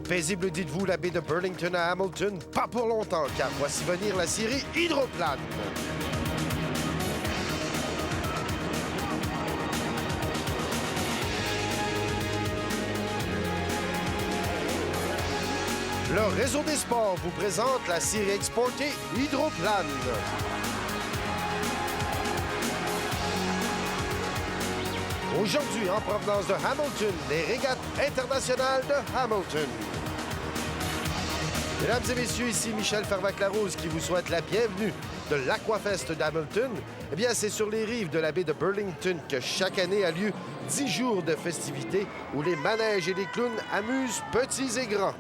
Paisible, dites-vous, la baie de Burlington à Hamilton? Pas pour longtemps, car voici venir la série Hydroplane. Le Réseau des sports vous présente la série exportée Hydroplane. Aujourd'hui, en provenance de Hamilton, les régates internationales de Hamilton. Mesdames et messieurs, ici Michel Fervac-Larose qui vous souhaite la bienvenue de l'Aquafest d'Hamilton. Eh bien, c'est sur les rives de la baie de Burlington que chaque année a lieu 10 jours de festivités où les manèges et les clowns amusent petits et grands.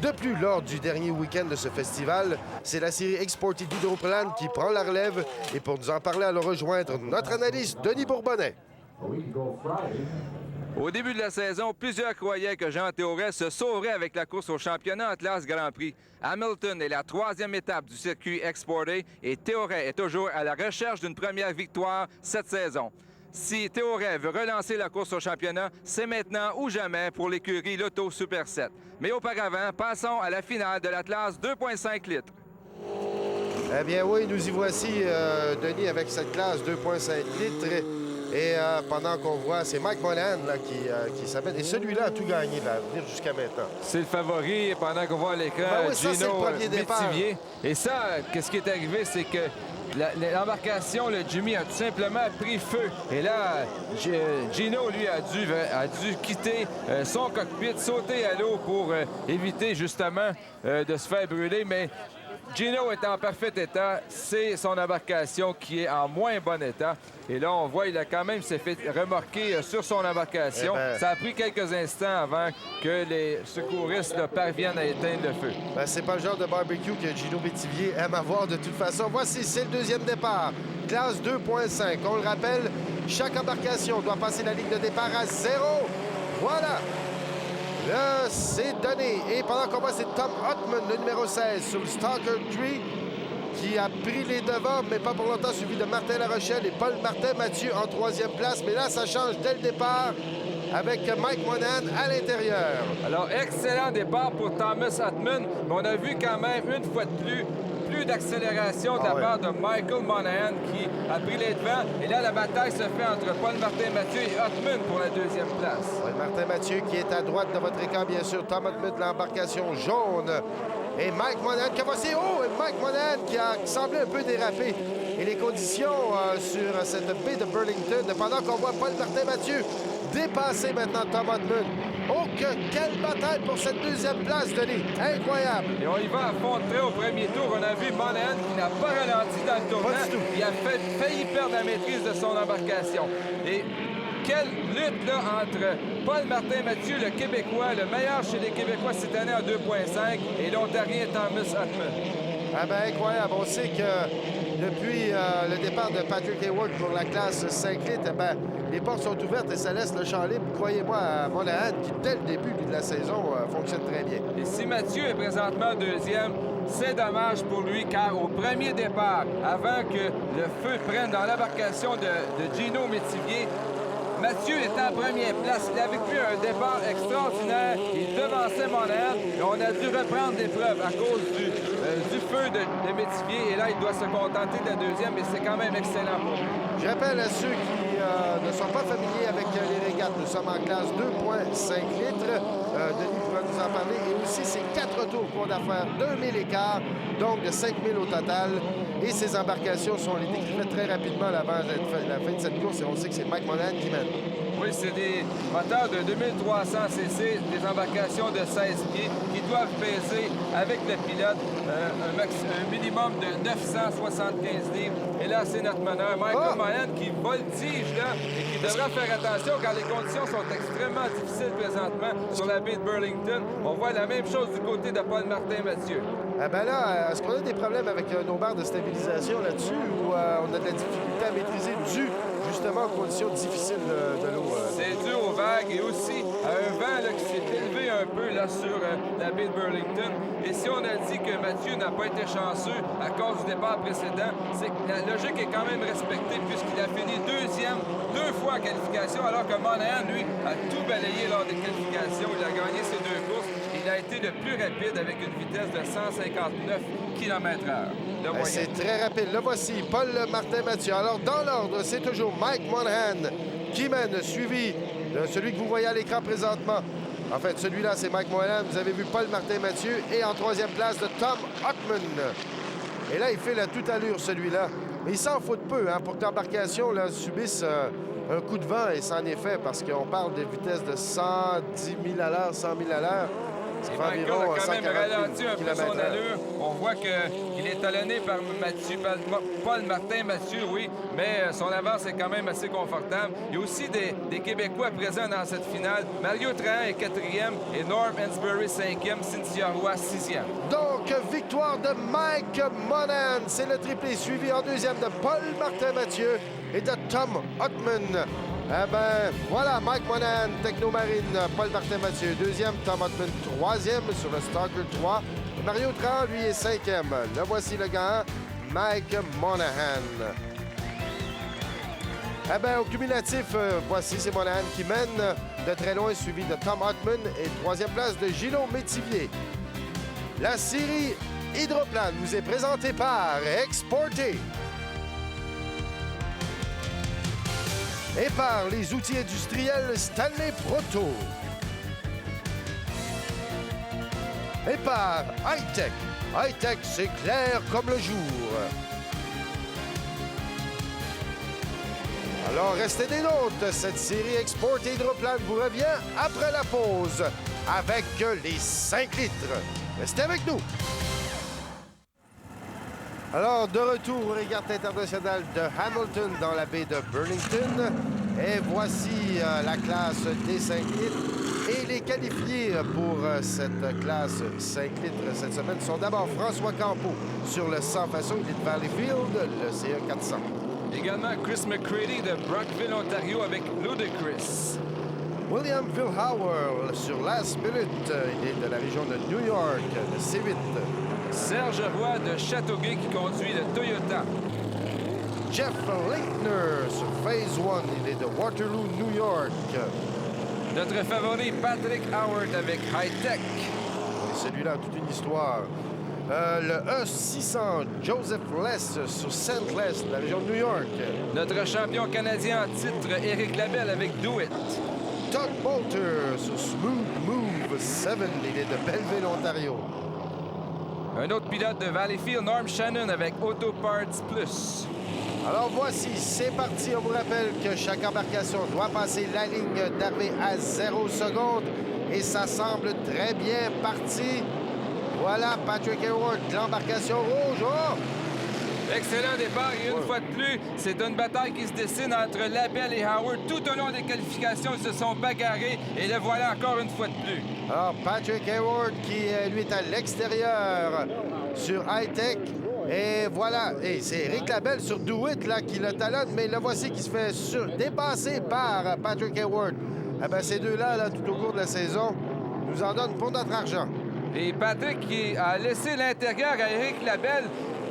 De plus, lors du dernier week-end de ce festival, c'est la série exportée d'Hydroplane qui prend la relève. Et pour nous en parler, allons rejoindre notre analyste Denis Bourbonnais. Au début de la saison, plusieurs croyaient que Jean Théoret se sauverait avec la course au championnat Atlas Grand Prix. Hamilton est la troisième étape du circuit exporté et Théoret est toujours à la recherche d'une première victoire cette saison. Si Théoret veut relancer la course au championnat, c'est maintenant ou jamais pour l'écurie Lotto Super 7. Mais auparavant, passons à la finale de l'Atlas 2,5 litres. Eh bien oui, nous y voici, Denis, avec cette classe 2,5 litres. Et pendant qu'on voit, c'est Mike Monahan là, qui s'appelle. Et celui-là a tout gagné, là, à venir jusqu'à maintenant. C'est le favori. Pendant qu'on voit à l'écran, oui, Gino Métivier. Et ça, qu'est-ce qui est arrivé, c'est que l'embarcation, le Jimmy, a tout simplement pris feu. Et là, Gino, lui, a dû quitter son cockpit, sauter à l'eau pour éviter justement de se faire brûler. Mais Gino est en parfait état. C'est son embarcation qui est en moins bon état. Et là, on voit, il a quand même s'est fait remorquer sur son embarcation. Ça a pris quelques instants avant que les secouristes parviennent à éteindre le feu. C'est pas le genre de barbecue que Gino Métivier aime avoir de toute façon. Voici, c'est le deuxième départ. Classe 2,5. On le rappelle, chaque embarcation doit passer la ligne de départ à 0. Voilà. Là, c'est donné. Et pendant qu'on voit, c'est Tom Hotman, le numéro 16, sur le Stalker 3, qui a pris les devants, mais pas pour longtemps, suivi de Martin Larochelle et Paul Martin-Mathieu en troisième place. Mais là, ça change dès le départ avec Mike Monahan à l'intérieur. Alors, excellent départ pour Thomas Hotman, mais on a vu quand même une fois de plus d'accélération de la part de Michael Monahan qui a pris les devants. Et là, la bataille se fait entre Paul Martin-Mathieu et Hotman pour la deuxième place. Paul Martin-Mathieu qui est à droite de votre écran, bien sûr. Tom Hotman de l'embarcation jaune. Et Mike Monahan qui a passé haut. Et Mike Monahan qui a semblé un peu déraper. Et les conditions sur cette baie de Burlington, pendant qu'on voit Paul Martin-Mathieu dépasser maintenant Tom Hotman. Oh, quelle bataille pour cette deuxième place, Denis. Incroyable. Et on y va à fond de trait au premier tour. On a vu Monahan qui n'a pas ralenti dans le tournant. Pas du tout. Il a failli perdre la maîtrise de son embarcation. Et quelle lutte là, entre Paul Martin-Mathieu, le Québécois, le meilleur chez les Québécois cette année en 2,5, et l'Ontarien Thomas Hotman. Ah ben incroyable. On sait que depuis le départ de Patrick Hayward pour la classe 5 litres, les portes sont ouvertes et ça laisse le champ libre, croyez-moi, à Monahan, qui, dès le début de la saison, fonctionne très bien. Et si Mathieu est présentement deuxième, c'est dommage pour lui, car au premier départ, avant que le feu prenne dans l'embarcation de Gino Métivier, Mathieu était en première place. Il avait vécu un départ extraordinaire. Il devançait Monahan et on a dû reprendre l'épreuve à cause du feu de Métivier. Et là, il doit se contenter de la deuxième, mais c'est quand même excellent pour lui. J'appelle à ceux qui ne sont pas familiers avec les régates. Nous sommes en classe 2,5 litres. Denis pourra nous en parler. Et aussi, c'est 4 tours qu'on a à faire, 2000 écarts, donc de 5000 au total. Et ces embarcations sont les décrites très rapidement avant la fin de cette course. Et on sait que c'est Mike Monahan qui mène. Oui, c'est des moteurs de 2300 cc, des embarcations de 16 pieds qui doivent peser avec le pilote un minimum de 975 livres. Et là, c'est notre meneur, Michael Monahan, qui voltige là et qui devra faire attention car les conditions sont extrêmement difficiles présentement sur la baie de Burlington. On voit la même chose du côté de Paul Martin-Mathieu. Ah ben là, est-ce qu'on a des problèmes avec nos barres de stabilisation là-dessus ou on a de la difficulté à maîtriser dû justement aux conditions difficiles de l'eau? C'est dû aux vagues et aussi à un vent là, qui s'est élevé un peu là, sur la baie de Burlington. Et si on a dit que Mathieu n'a pas été chanceux à cause du départ précédent, c'est que la logique est quand même respectée puisqu'il a fini deuxième 2 fois en qualification, alors que Monahan, lui, a tout balayé lors des qualifications. Il a gagné ses 2 courses. Il a été le plus rapide avec une vitesse de 159 km/h. C'est très rapide. Le voici, Paul Martin-Mathieu. Alors, dans l'ordre, c'est toujours Mike Monahan qui mène, suivi de celui que vous voyez à l'écran présentement. En fait, celui-là, c'est Mike Monahan. Vous avez vu Paul Martin-Mathieu. Et en 3e place, de Tom Hockman. Et là, il fait la toute allure, celui-là. Mais il s'en fout de peu, hein, pour que l'embarcation subisse un coup de vent. Et c'en est fait, parce qu'on parle de vitesse de 110 000 à l'heure, 100 000 à l'heure. Et Michael a quand même ralenti un peu son allure. On voit qu'il est talonné par Paul Martin-Mathieu, oui, mais son avance est quand même assez confortable. Il y a aussi des Québécois présents dans cette finale. Mario Trahan est 4e et Norm Hansberry 5e, Cynthia Roy 6e. Donc, victoire de Mike Monahan. C'est le triplé suivi en 2e de Paul Martin-Mathieu et de Tom Hockman. Eh bien, voilà, Mike Monahan, Technomarine, Paul Martin-Mathieu, 2e, Tom Hockman, 3e sur le Stalker 3. Et Mario Trahan, lui, est 5e. Le voici le gagnant, Mike Monahan. Eh bien, au cumulatif, voici, c'est Monahan qui mène de très loin, suivi de Tom Hockman et 3e place de Gino Métivier. La série Hydroplane vous est présentée par Exporté. Et par les outils industriels Stanley Proto. Et par Hi-Tech. Hi-Tech, c'est clair comme le jour. Alors, restez des nôtres. Cette série Export Hydroplane vous revient après la pause avec les 5 litres. Restez avec nous. Alors, de retour aux régates internationales de Hamilton dans la baie de Burlington. Et voici la classe des 5 litres. Et les qualifiés pour cette classe 5 litres cette semaine sont d'abord François Campeau sur le 100 façon, il est de Valleyfield, le CE 400. Également Chris McCready de Brockville, Ontario avec Ludacris. William Vilhauer sur Last Minute, il est de la région de New York, le C8. Serge Roy de Châteauguay qui conduit le Toyota. Jeff Leitner sur Phase 1, il est de Waterloo, New York. Notre favori Patrick Howard avec Hi-Tech. Celui-là a toute une histoire. Le E600, Joseph Less sur Saint-Less, de la région de New York. Notre champion canadien en titre, Éric Labelle avec Do It. Todd Bolter sur Smooth Move 7, il est de Belleville, Ontario. Un autre pilote de Valleyfield, Norm Shannon avec Auto Parts Plus. Alors voici, c'est parti. On vous rappelle que chaque embarcation doit passer la ligne d'arrivée à 0 secondes. Et ça semble très bien parti. Voilà Patrick Hayward, l'embarcation rouge. Oh! Excellent départ et une fois de plus, c'est une bataille qui se dessine entre Labelle et Howard. Tout au long des qualifications, ils se sont bagarrés et le voilà encore une fois de plus. Alors Patrick Hayward qui, lui, est à l'extérieur sur Hi-Tech. Et voilà, et c'est Éric Labelle sur Do It là, qui le talonne, mais le voici qui se fait dépasser par Patrick Hayward. Eh bien, ces deux-là, là, tout au cours de la saison, nous en donnent pour notre argent. Et Patrick qui a laissé l'intérieur à Éric Labelle.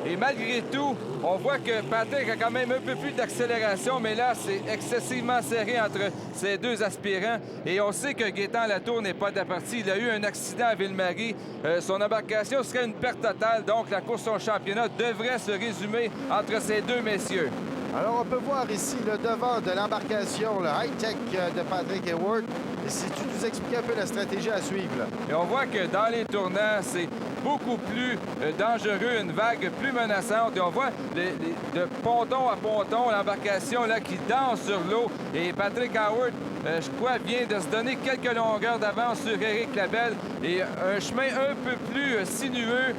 Et malgré tout, on voit que Patrick a quand même un peu plus d'accélération, mais là, c'est excessivement serré entre ces deux aspirants. Et on sait que Gaétan Latour n'est pas de la partie. Il a eu un accident à Ville-Marie. Son embarcation serait une perte totale. Donc, la course au championnat devrait se résumer entre ces deux messieurs. Alors, on peut voir ici le devant de l'embarcation, le Hi-Tech de Patrick Hayward. Et si tu nous expliques un peu la stratégie à suivre. Là. Et on voit que dans les tournants, c'est beaucoup plus dangereux, une vague plus menaçante. Et on voit de ponton à ponton, l'embarcation là qui danse sur l'eau. Et Patrick Howard, je crois, vient de se donner quelques longueurs d'avance sur Éric Labelle. Et un chemin un peu plus sinueux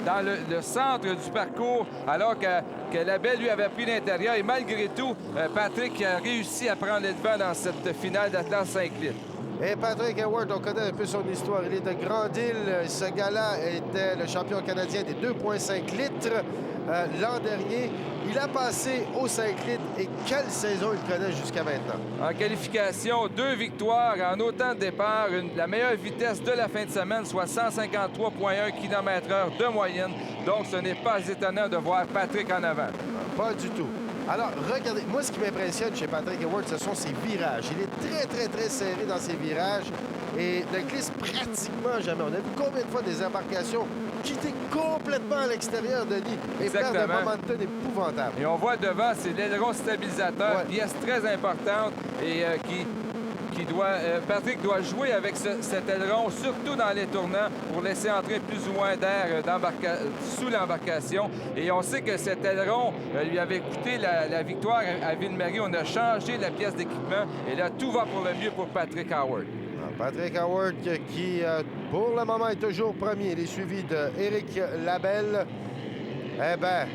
dans le centre du parcours, alors que Labelle, lui, avait pris l'intérieur. Et malgré tout, Patrick a réussi à prendre le devant dans cette finale d'Atlas 5 litres. Et Patrick Hayward, on connaît un peu son histoire. Il est de Grande-Île. Ce gars-là était le champion canadien des 2,5 litres l'an dernier. Il a passé aux 5 litres. Et quelle saison il connaît jusqu'à maintenant. En qualification, 2 victoires en autant de départ. La meilleure vitesse de la fin de semaine, soit 153,1 km/h de moyenne. Donc, ce n'est pas étonnant de voir Patrick en avant. Pas du tout. Alors, regardez, moi, ce qui m'impressionne chez Patrick Hayward, ce sont ses virages. Il est très serré dans ses virages et ne glisse pratiquement jamais. On a vu combien de fois des embarcations quitter complètement à l'extérieur de l'île et perdre un momentum épouvantable. Et on voit devant, c'est l'aileron stabilisateur, pièce très importante et Patrick doit jouer avec cet aileron, surtout dans les tournants, pour laisser entrer plus ou moins d'air sous l'embarcation. Et on sait que cet aileron lui avait coûté la victoire à Ville-Marie. On a changé la pièce d'équipement et là, tout va pour le mieux pour Patrick Hayward. Patrick Hayward qui, pour le moment, est toujours premier. Il est suivi d'Éric Labelle. Eh bien,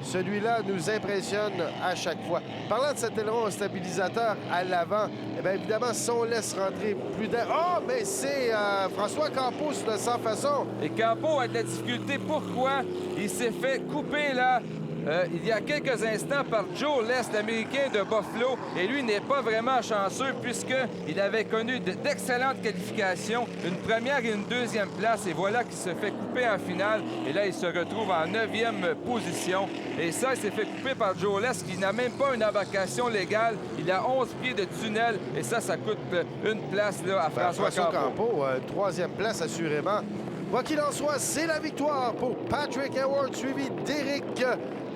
celui-là nous impressionne à chaque fois. Parlant de cet aileron stabilisateur à l'avant, eh bien, évidemment, si on laisse rentrer plus d'air... Oh, mais c'est François Campeau de sans façon. Et Campeau a de la difficulté. Pourquoi? Il s'est fait couper, là, il y a quelques instants par Joe Lest, l'Américain de Buffalo. Et lui n'est pas vraiment chanceux puisqu'il avait connu d'excellentes qualifications, une première et une deuxième place. Et voilà qu'il se fait couper en finale. Et là, il se retrouve en 9e position. Et ça, il s'est fait couper par Joe Lest, qui n'a même pas une embarcation légale. Il a 11 pieds de tunnel. Et ça coûte une place là, à François Campeau. 3e place, assurément. Quoi qu'il en soit, c'est la victoire pour Patrick Hayward, suivi d'Éric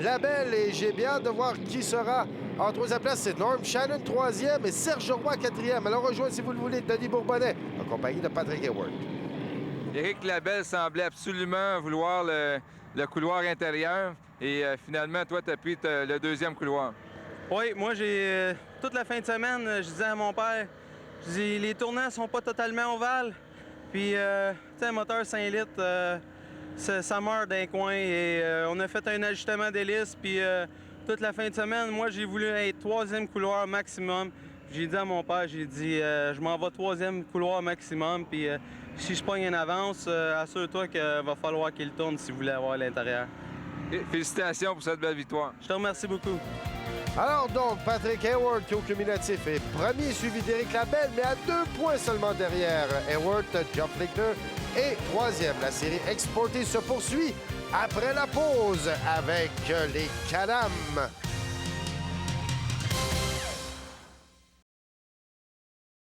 Labelle. Et j'ai bien hâte de voir qui sera en 3e place. C'est Norm Shannon, 3e, et Serge Roy, 4e. Alors rejoins, si vous le voulez, Denis Bourbonnais, en compagnie de Patrick Hayward. Éric Labelle semblait absolument vouloir le couloir intérieur. Et finalement, toi, tu as pris le 2e couloir. Oui, moi, j'ai toute la fin de semaine, je disais à mon père, je dis, les tournants sont pas totalement ovales. Puis, tu sais, un moteur 5 litres, ça meurt d'un coin. Et on a fait un ajustement d'hélice. Puis, toute la fin de semaine, moi, j'ai voulu être 3e couloir maximum. J'ai dit à mon père, j'ai dit, je m'en vais 3e couloir maximum. Puis, si je pogne une avance, assure-toi qu'il va falloir qu'il tourne si vous voulez avoir l'intérieur. Félicitations pour cette belle victoire. Je te remercie beaucoup. Alors donc, Patrick Hayward, qui au cumulatif est premier, suivi d'Éric Labelle, mais à 2 points seulement derrière Hayward, John Flickner est 3e. La série exportée se poursuit après la pause avec les Can-Am.